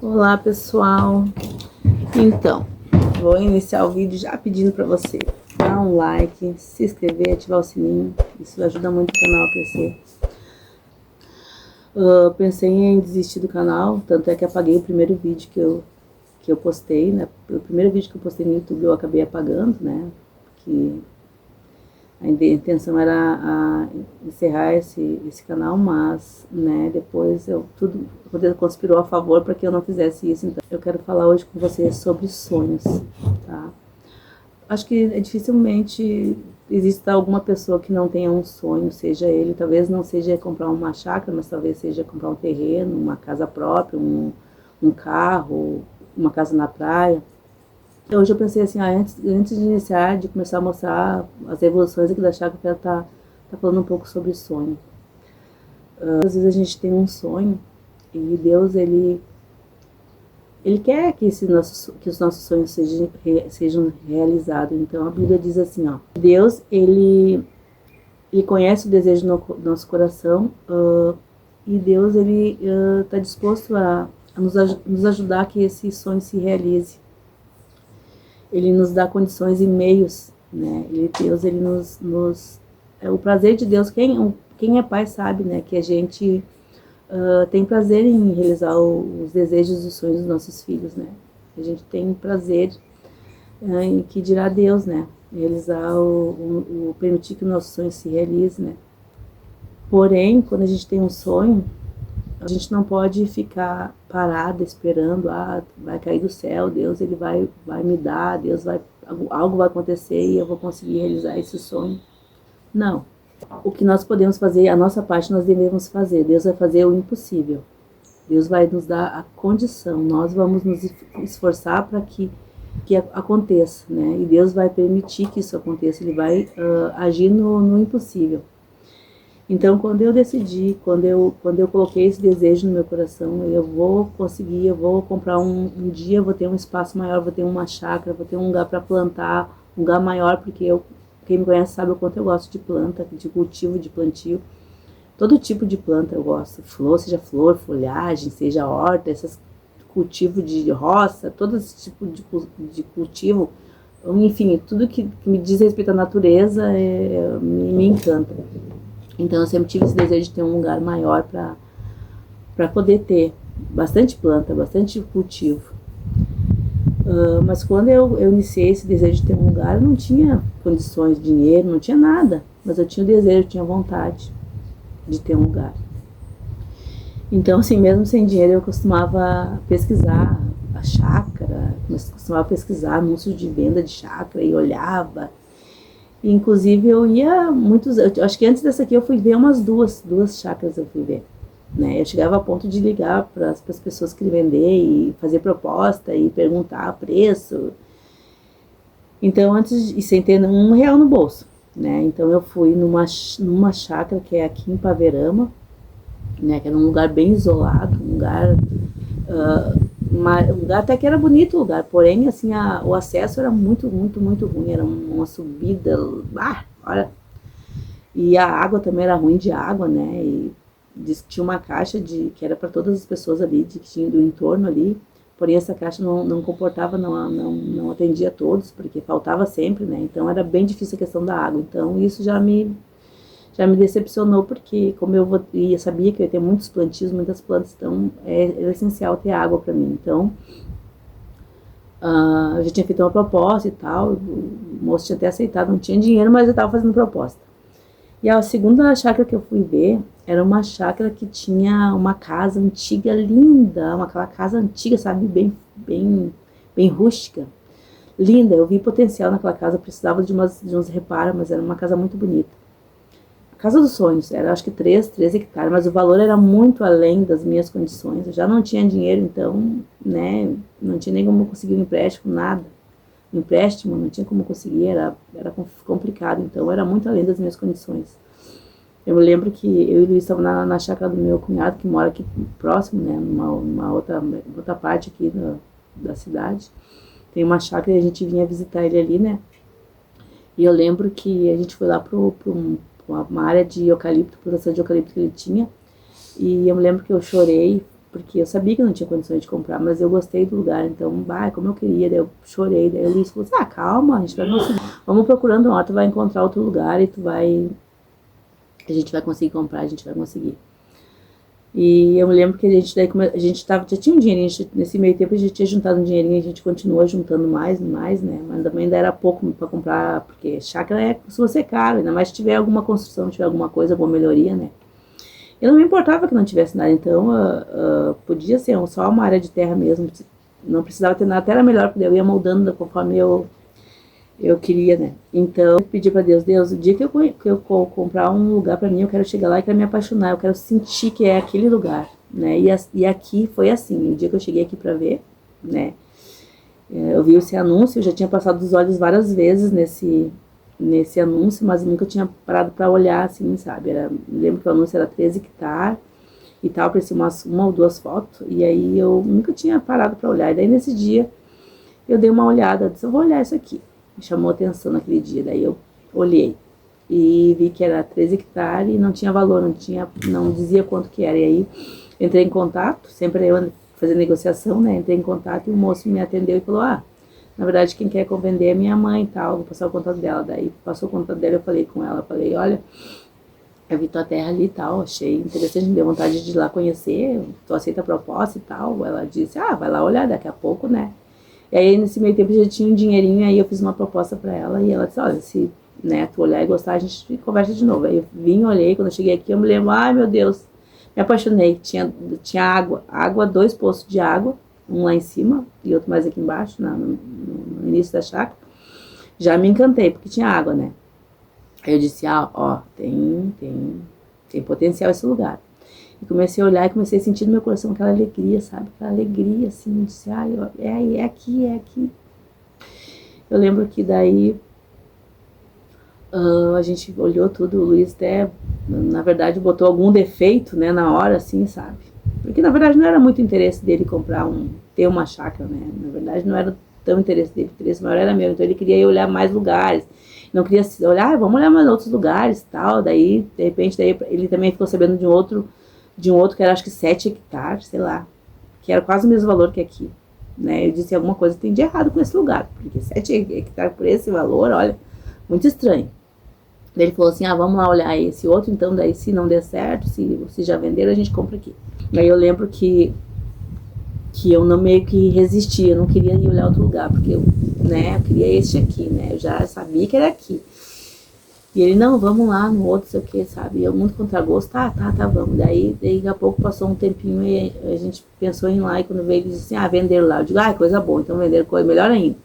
Olá pessoal, então vou iniciar o vídeo já pedindo para você dar um like, se inscrever, ativar o sininho, isso ajuda muito o canal a crescer. Pensei em desistir do canal, tanto é que apaguei o primeiro vídeo que eu postei, né? O primeiro vídeo que eu postei no YouTube eu acabei apagando, né? Que a intenção era encerrar esse canal, mas, né, depois tudo conspirou a favor para que eu não fizesse isso. Então, eu quero falar hoje com vocês sobre sonhos, tá? Acho que dificilmente exista alguma pessoa que não tenha um sonho, seja ele, talvez não seja comprar uma chácara, mas talvez seja comprar um terreno, uma casa própria, um carro, uma casa na praia. Hoje eu pensei assim, antes de iniciar, de começar a mostrar as evoluções aqui da chácara, eu quero estar falando um pouco sobre sonho. Às vezes a gente tem um sonho e Deus, ele quer que os nossos sonhos sejam realizados. Então a Bíblia diz assim, ó, Deus, ele conhece o desejo do nosso coração, e Deus, ele está disposto a nos ajudar a que esse sonho se realize. Ele nos dá condições e meios, né? Deus, ele o prazer de Deus, quem é pai sabe, né? Que a gente tem prazer em realizar os desejos e os sonhos dos nossos filhos, né? A gente tem prazer em que dirá Deus, né? Realizar permitir que o nosso sonho se realize, né? Porém, quando a gente tem um sonho, a gente não pode ficar parada esperando, vai cair do céu, Deus, ele vai me dar, algo vai acontecer e eu vou conseguir realizar esse sonho. Não. O que nós podemos fazer, a nossa parte nós devemos fazer. Deus vai fazer o impossível. Deus vai nos dar a condição. Nós vamos nos esforçar para que aconteça, né? E Deus vai permitir que isso aconteça. Ele vai agir no impossível. Então, quando eu decidi, quando eu coloquei esse desejo no meu coração, eu vou conseguir, eu vou comprar um dia, eu vou ter um espaço maior, vou ter uma chácara, vou ter um lugar para plantar, um lugar maior, porque quem me conhece sabe o quanto eu gosto de planta, de cultivo, de plantio. Todo tipo de planta eu gosto, seja flor, folhagem, seja horta, esses cultivo de roça, todo esse tipo de cultivo, enfim, tudo que me diz respeito à natureza me encanta. Então eu sempre tive esse desejo de ter um lugar maior para poder ter bastante planta, bastante cultivo. Mas quando eu iniciei esse desejo de ter um lugar, eu não tinha condições, dinheiro, não tinha nada. Mas eu tinha o desejo, tinha vontade de ter um lugar. Então, assim, mesmo sem dinheiro, eu costumava pesquisar a chácara, costumava pesquisar anúncios de venda de chácara e olhava. Inclusive eu ia eu acho que antes dessa aqui eu fui ver umas duas chácaras, eu fui ver, né? Eu chegava a ponto de ligar para as pessoas que queriam vender e fazer proposta e perguntar preço. Então e sem ter R$1 no bolso, né? Então eu fui numa chácara que é aqui em Paverama, né? Que era um lugar bem isolado, um lugar até que era bonito o lugar, porém assim o acesso era muito ruim, era uma subida, olha, e a água também era ruim de água, né? E diz que tinha uma caixa que era para todas as pessoas ali que tinham do entorno ali, porém essa caixa não comportava, não atendia a todos, porque faltava sempre, né? Então era bem difícil a questão da água. Então isso já me decepcionou, porque como eu sabia que eu ia ter muitos plantios, muitas plantas, então era essencial ter água para mim. Então, eu já tinha feito uma proposta e tal, o moço tinha até aceitado, não tinha dinheiro, mas eu estava fazendo proposta. E a segunda chácara que eu fui ver, era uma chácara que tinha uma casa antiga, linda, aquela casa antiga, sabe, bem rústica, linda. Eu vi potencial naquela casa, precisava de uns reparos, mas era uma casa muito bonita. Casa dos sonhos, era acho que 3 hectares, mas o valor era muito além das minhas condições. Eu já não tinha dinheiro, então, né, não tinha nem como conseguir um empréstimo, nada. Um empréstimo, não tinha como conseguir, era complicado, então era muito além das minhas condições. Eu me lembro que eu e o Luiz estávamos na chácara do meu cunhado, que mora aqui próximo, né, numa outra parte aqui da cidade. Tem uma chácara e a gente vinha visitar ele ali, né, e eu lembro que a gente foi lá para uma área de eucalipto, plantação de eucalipto que ele tinha, e eu me lembro que eu chorei porque eu sabia que eu não tinha condições de comprar, mas eu gostei do lugar, então, como eu queria, daí eu chorei, daí o Luiz falou assim, calma, a gente vai conseguir, vamos procurando uma hora, tu vai encontrar outro lugar e a gente vai conseguir comprar, a gente vai conseguir. E eu me lembro que a gente já tinha um dinheirinho, nesse meio tempo a gente tinha juntado um dinheirinho, a gente continuou juntando mais, né, mas também ainda era pouco para comprar, porque chácara costuma ser caro, ainda mais se tiver alguma construção, tiver alguma coisa, alguma melhoria, né. Eu não me importava que não tivesse nada, então podia ser só uma área de terra mesmo, não precisava ter nada, até era melhor, porque eu ia moldando conforme eu queria, né. Então eu pedi pra Deus, o dia que eu comprar um lugar pra mim, eu quero chegar lá e quero me apaixonar, eu quero sentir que é aquele lugar, né. E aqui foi assim, o dia que eu cheguei aqui pra ver, né, eu vi esse anúncio, eu já tinha passado os olhos várias vezes nesse anúncio, mas nunca tinha parado pra olhar, assim, sabe. Lembro que o anúncio era 13 hectares e tal, aparecia uma ou duas fotos, e aí eu nunca tinha parado pra olhar. E daí nesse dia eu dei uma olhada, disse, eu vou olhar isso aqui. Me chamou atenção naquele dia, daí eu olhei e vi que era 13 hectares e não tinha valor, não dizia quanto que era. E aí entrei em contato, sempre eu fazendo negociação, né, entrei em contato e o moço me atendeu e falou, na verdade quem quer vender é minha mãe e tal, vou passar o contato dela. Daí passou o contato dela, eu falei com ela, falei, olha, eu vi tua terra ali e tal, achei interessante, me deu vontade de ir lá conhecer, tu aceita a proposta e tal. Ela disse, vai lá olhar daqui a pouco, né. E aí, nesse meio tempo, já tinha um dinheirinho, aí eu fiz uma proposta pra ela, e ela disse, olha, se, né, tu olhar e gostar, a gente conversa de novo. Aí eu vim, olhei, quando eu cheguei aqui, eu me lembro, meu Deus, me apaixonei, tinha água, 2 poços de água, um lá em cima e outro mais aqui embaixo, no início da chácara. Já me encantei, porque tinha água, né. Aí eu disse, tem potencial esse lugar. E comecei a olhar e comecei a sentir no meu coração aquela alegria, sabe? Aquela alegria, assim, eu disse, é aqui, é aqui. Eu lembro que daí a gente olhou tudo, o Luiz até, na verdade, botou algum defeito, né, na hora, assim, sabe? Porque, na verdade, não era muito interesse dele ter uma chácara, né? Na verdade, não era tão interesse dele, o interesse maior era meu. Então, ele queria ir olhar mais lugares. Não queria olhar, vamos olhar mais outros lugares e tal. Daí, de repente, ele também ficou sabendo de um outro que era acho que 7 hectares, sei lá, que era quase o mesmo valor que aqui, né. Eu disse, alguma coisa tem de errado com esse lugar, porque 7 hectares por esse valor, olha, muito estranho. Daí ele falou assim, vamos lá olhar esse outro, então daí se não der certo, se já venderam, a gente compra aqui. Daí eu lembro que eu não meio que resistia, eu não queria ir olhar outro lugar, porque eu queria este aqui, né, eu já sabia que era aqui. E ele, não, vamos lá no outro, sei o que, sabe? E eu muito contra gosto, tá, vamos. Daí daqui a pouco passou um tempinho e a gente pensou em ir lá, e quando veio ele disse assim, venderam lá. Eu digo, coisa boa, então venderam coisa melhor ainda.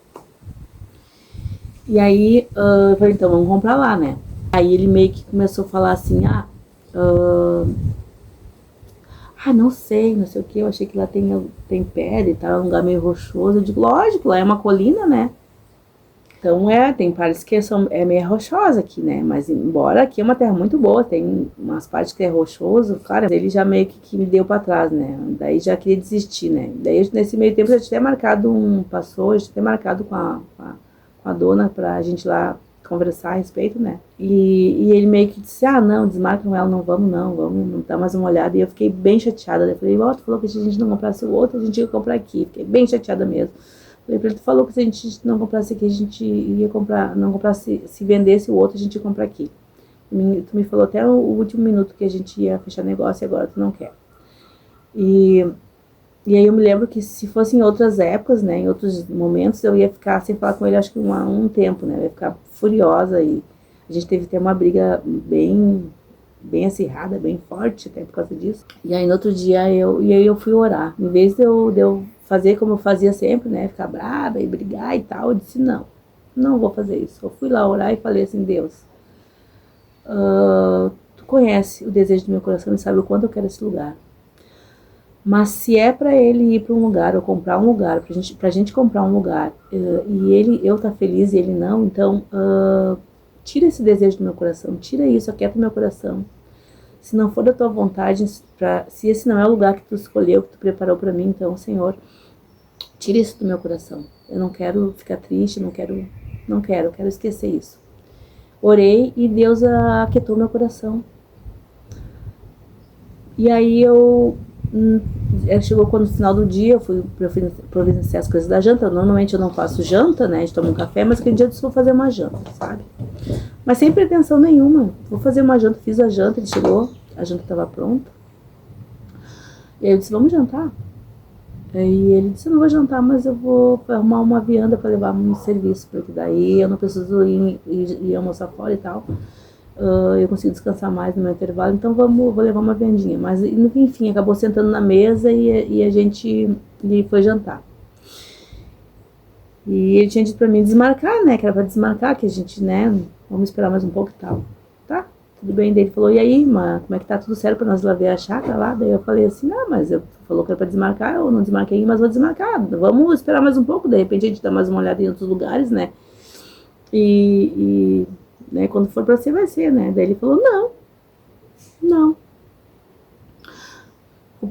E aí, eu falei, então vamos comprar lá, né? Aí ele meio que começou a falar assim, não sei o que, eu achei que lá tem pedra e tal, é um lugar meio rochoso. Eu digo, lógico, lá é uma colina, né? Então tem partes que é meio rochosa aqui, né? Mas embora aqui é uma terra muito boa, tem umas partes que é rochoso, claro, ele já meio que me deu pra trás, né? Daí já queria desistir, né? Daí nesse meio tempo eu já tinha marcado com a dona pra gente ir lá conversar a respeito, né? E ele meio que disse, não, desmarca com ela, não vamos dar mais uma olhada. E eu fiquei bem chateada, eu falei, tu falou que se a gente não comprasse o outro, a gente ia comprar aqui. Fiquei bem chateada mesmo. Ele falou que se a gente não comprasse aqui, a gente ia comprar, não comprasse, se vendesse o outro, a gente ia comprar aqui. Tu me falou até o último minuto que a gente ia fechar negócio e agora tu não quer. E aí eu me lembro que se fosse em outras épocas, né, em outros momentos, eu ia ficar sem falar com ele, acho que um tempo, né, eu ia ficar furiosa e a gente teve até uma briga bem acirrada, bem forte até por causa disso. E aí no outro dia eu fui orar. Em vez de eu fazer como eu fazia sempre, né, ficar brava e brigar e tal, eu disse, não vou fazer isso. Eu fui lá orar e falei assim, Deus, tu conhece o desejo do meu coração e sabe o quanto eu quero esse lugar. Mas se é para ele ir para um lugar ou comprar um lugar, pra gente comprar um lugar, e eu tá feliz e ele não, então tira esse desejo do meu coração, tira isso, aquieta o meu coração. Se não for da tua vontade, se esse não é o lugar que tu escolheu, que tu preparou para mim, então, Senhor, tira isso do meu coração. Eu não quero ficar triste, eu quero esquecer isso. Orei e Deus aquietou meu coração. E aí chegou quando no final do dia eu fui providenciar as coisas da janta. Normalmente eu não faço janta, né, a gente toma um café, mas aquele dia eu vou fazer uma janta, sabe? Mas sem pretensão nenhuma, vou fazer uma janta, fiz a janta, ele chegou, a janta estava pronta. E aí eu disse, vamos jantar? E ele disse, eu não vou jantar, mas eu vou arrumar uma vianda para levar no serviço, porque daí eu não preciso ir almoçar fora e tal. Eu consigo descansar mais no meu intervalo, então vou levar uma viandinha. Mas enfim, acabou sentando na mesa e a gente foi jantar. E ele tinha dito pra mim desmarcar, né, que era pra desmarcar, que a gente, né, vamos esperar mais um pouco e tal. Tá, tudo bem. Daí ele falou, e aí, como é que tá? Tudo certo pra nós lá ver a chácara lá? Daí eu falei assim, não, mas eu falou que era pra desmarcar, eu não desmarquei, mas vou desmarcar. Vamos esperar mais um pouco, de repente a gente dá mais uma olhada em outros lugares, né? Né, quando for pra ser, vai ser, né? Daí ele falou, não.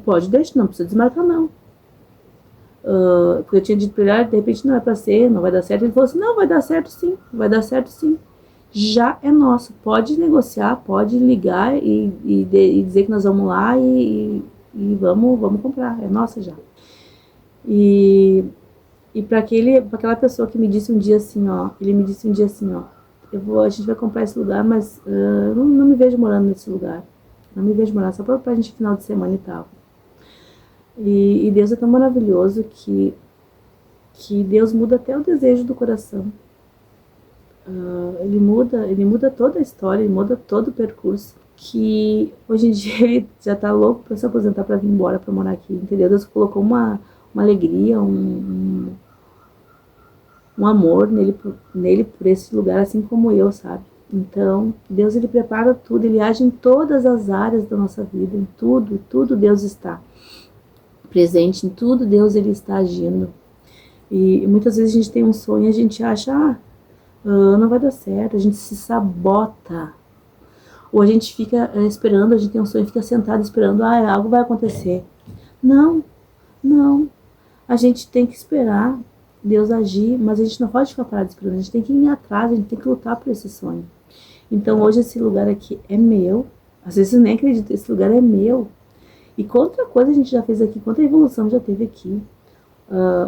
Pode deixar, não precisa desmarcar, não. Porque eu tinha dito pra ele, de repente não é pra ser, não vai dar certo. Ele falou assim, não, vai dar certo sim. Já é nosso, pode negociar, pode ligar e dizer que nós vamos lá e vamos comprar, é nossa já. E para aquela pessoa que me disse um dia assim, ó, ele me disse um dia assim, ó, a gente vai comprar esse lugar, mas não me vejo morando nesse lugar, não me vejo morando, só pra gente final de semana e tal. E Deus é tão maravilhoso que Deus muda até o desejo do coração. Ele muda toda a história, ele muda todo o percurso, que hoje em dia ele já tá louco para se aposentar, para vir embora, para morar aqui, entendeu? Deus colocou uma alegria, um amor nele por esse lugar, assim como eu, sabe? Então, Deus, ele prepara tudo, ele age em todas as áreas da nossa vida, em tudo Deus está presente, em tudo Deus, ele está agindo. E muitas vezes a gente tem um sonho e a gente acha, não vai dar certo, a gente se sabota. Ou a gente fica esperando, a gente tem um sonho e fica sentado esperando, algo vai acontecer. Não. A gente tem que esperar Deus agir, mas a gente não pode ficar parado esperando, a gente tem que ir atrás, a gente tem que lutar por esse sonho. Então hoje esse lugar aqui é meu, às vezes eu nem acredito, esse lugar é meu. E quanta coisa a gente já fez aqui, quanta evolução já teve aqui.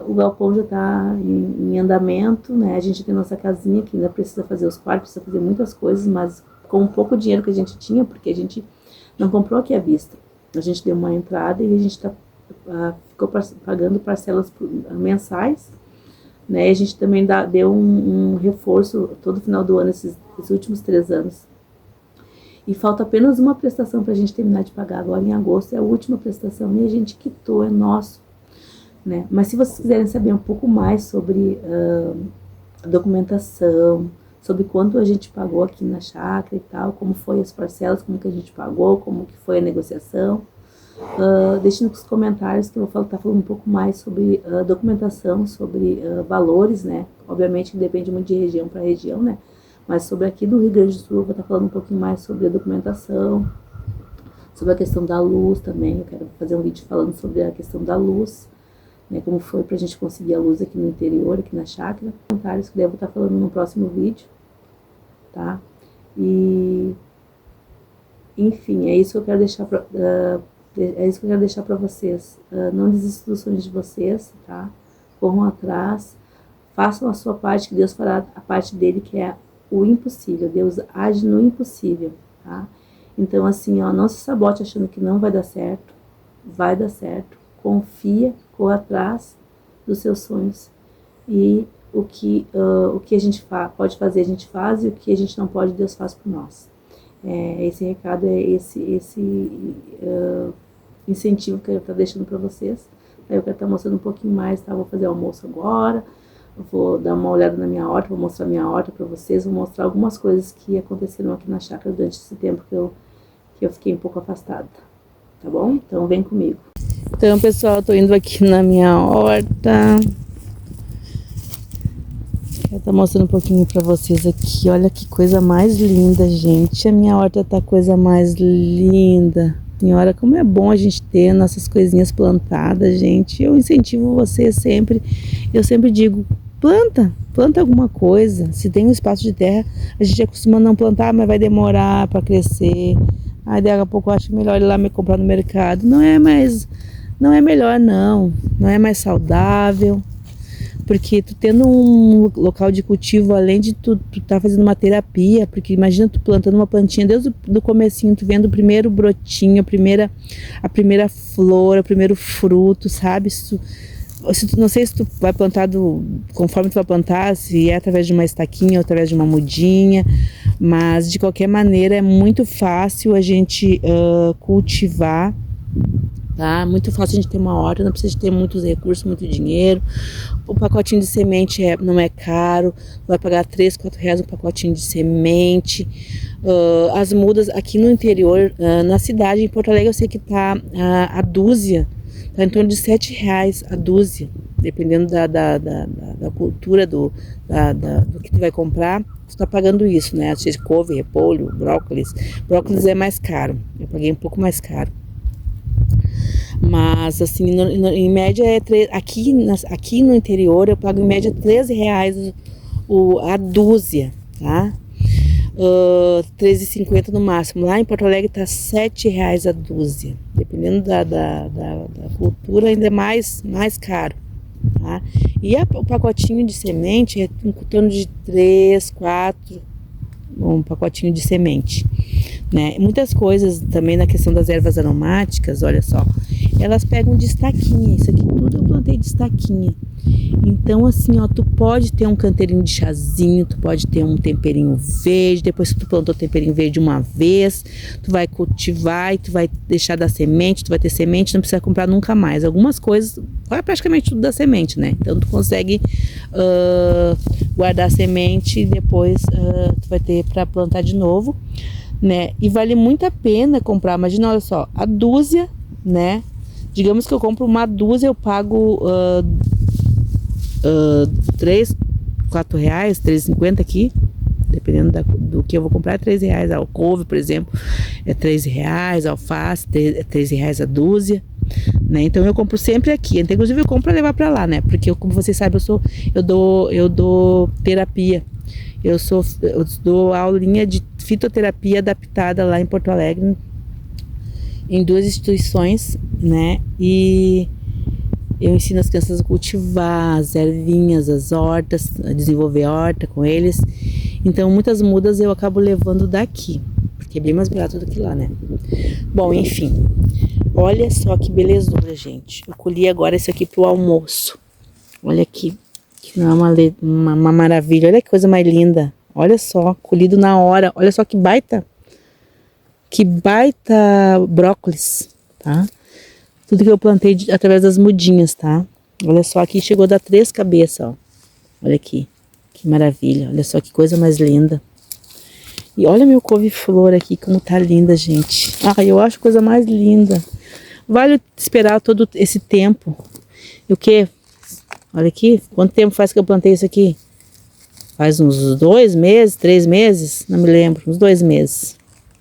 O galpão já está em andamento, né? A gente tem nossa casinha que ainda precisa fazer os quartos, precisa fazer muitas coisas, mas com o pouco dinheiro que a gente tinha, porque a gente não comprou aqui à vista. A gente deu uma entrada e a gente ficou pagando parcelas mensais, né? E a gente também deu um reforço todo final do ano, esses últimos 3 anos. E falta apenas uma prestação para a gente terminar de pagar agora em agosto, é a última prestação, e a gente quitou, é nosso. Né? Mas se vocês quiserem saber um pouco mais sobre a documentação, sobre quanto a gente pagou aqui na chácara e tal, como foi as parcelas, como que a gente pagou, como que foi a negociação, deixem nos comentários que eu vou estar falando um pouco mais sobre documentação, sobre valores, né? Obviamente que depende muito de região para região, né? Mas sobre aqui do Rio Grande do Sul eu vou estar falando um pouquinho mais sobre a documentação, sobre a questão da luz também. Eu quero fazer um vídeo falando sobre a questão da luz, né, como foi pra gente conseguir a luz aqui no interior, aqui na chácara. Comentários que daí eu vou estar falando no próximo vídeo, tá? E enfim, é isso que eu quero deixar para vocês. Não desistam dos sonhos de vocês, tá? Corram atrás, façam a sua parte, que Deus fará a parte dele, que é o impossível. Deus age no impossível, tá? Então assim, ó, não se sabote achando que não vai dar certo. Vai dar certo. Confia, corra atrás dos seus sonhos. E o que a gente pode fazer, a gente faz, e o que a gente não pode, Deus faz por nós. Esse recado é esse incentivo que eu estou deixando para vocês. Aí eu quero estar mostrando um pouquinho mais, tá? Vou fazer almoço agora, eu vou dar uma olhada na minha horta, vou mostrar minha horta para vocês, vou mostrar algumas coisas que aconteceram aqui na chácara durante esse tempo que eu fiquei um pouco afastada, tá bom? Então vem comigo. Então, pessoal, eu tô indo aqui na minha horta. Eu tô mostrando um pouquinho pra vocês aqui. Olha que coisa mais linda, gente. A minha horta tá a coisa mais linda. Senhora, como é bom a gente ter nossas coisinhas plantadas, gente. Eu incentivo vocês sempre. Eu sempre digo, planta alguma coisa. Se tem um espaço de terra, a gente acostuma não plantar, mas vai demorar pra crescer. Aí daqui a pouco eu acho melhor ir lá me comprar no mercado. Não é mais Não é melhor não é mais saudável, porque tu tendo um local de cultivo, além de tu tá fazendo uma terapia, porque imagina tu plantando uma plantinha desde o comecinho, tu vendo o primeiro brotinho, a primeira flor, o primeiro fruto, sabe? Não sei se tu vai plantar conforme tu vai plantar, se é através de uma estaquinha ou através de uma mudinha, mas de qualquer maneira é muito fácil a gente cultivar, tá? Muito fácil a gente ter uma horta, não precisa de ter muitos recursos, muito dinheiro. O pacotinho de semente não é caro, vai pagar R$3, R$4 um pacotinho de semente. As mudas aqui no interior, na cidade, em Porto Alegre, eu sei que tá a dúzia, tá em torno de R$7 a dúzia, dependendo da cultura do que tu vai comprar, tu tá pagando isso, né? Às vezes couve, repolho, brócolis. Brócolis é mais caro, eu paguei um pouco mais caro. Mas assim, em média aqui no interior eu pago em média R$13 a dúzia, tá? R$3,50 no máximo. Lá em Porto Alegre tá R$7 a dúzia. Dependendo da cultura, ainda é mais caro, tá? E o pacotinho de semente é em torno de 3, 4, um pacotinho de semente, né? Muitas coisas também na questão das ervas aromáticas, olha só, elas pegam de estaquinha. Isso aqui tudo eu plantei de estaquinha. Então assim, ó, tu pode ter um canteirinho de chazinho, tu pode ter um temperinho verde. Depois que tu plantou o temperinho verde uma vez, tu vai cultivar e tu vai deixar da semente, tu vai ter semente, não precisa comprar nunca mais. Algumas coisas, praticamente tudo da semente, né? Então tu consegue guardar a semente e depois tu vai ter para plantar de novo, né? E vale muito a pena comprar. Imagina, olha só, a dúzia, né? Digamos que eu compro uma dúzia, eu pago R$3, R$4, R$3,50 aqui, dependendo do que eu vou comprar, é R$3. A couve, por exemplo, é R$3, a alface é R$3 a dúzia, né? Então eu compro sempre aqui. Então, inclusive eu compro para levar para lá, né? Porque como vocês sabem, eu dou terapia. Eu dou aulinha de fitoterapia adaptada lá em Porto Alegre, em 2 instituições, né? E eu ensino as crianças a cultivar as ervinhas, as hortas, a desenvolver horta com eles. Então muitas mudas eu acabo levando daqui, porque é bem mais barato do que lá, né? Bom, enfim, olha só que belezura, gente. Eu colhi agora isso aqui pro almoço. Olha aqui, que não é uma maravilha. Olha que coisa mais linda. Olha só, colhido na hora. Olha só que baita brócolis, tá? Tudo que eu plantei através das mudinhas, tá? Olha só, aqui chegou a dar 3 cabeças, ó. Olha aqui, que maravilha. Olha só que coisa mais linda. E olha meu couve-flor aqui, como tá linda, gente. Ah, eu acho a coisa mais linda. Vale esperar todo esse tempo. E o quê? Olha aqui, quanto tempo faz que eu plantei isso aqui? Faz uns 2 meses, 3 meses? Não me lembro, uns 2 meses.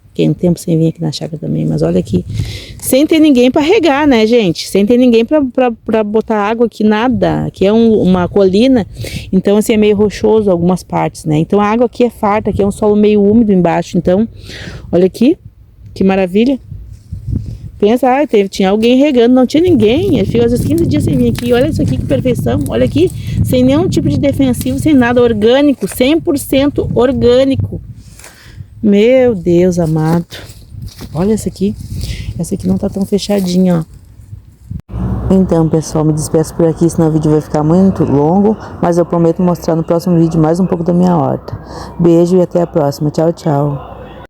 Fiquei um tempo sem vir aqui na chácara também, mas olha aqui. Sem ter ninguém para regar, né, gente? Sem ter ninguém para botar água aqui, nada. Aqui é uma colina, então assim é meio rochoso algumas partes, né? Então a água aqui é farta, aqui é um solo meio úmido embaixo. Então, olha aqui, que maravilha. Pensa, tinha alguém regando, não tinha ninguém. Eu fico às vezes 15 dias sem vir aqui. Olha isso aqui, que perfeição. Olha aqui, sem nenhum tipo de defensivo, sem nada, orgânico, 100% orgânico. Meu Deus amado. Olha essa aqui. Essa aqui não tá tão fechadinha, ó. Então, pessoal, me despeço por aqui, senão o vídeo vai ficar muito longo. Mas eu prometo mostrar no próximo vídeo mais um pouco da minha horta. Beijo e até a próxima. Tchau, tchau.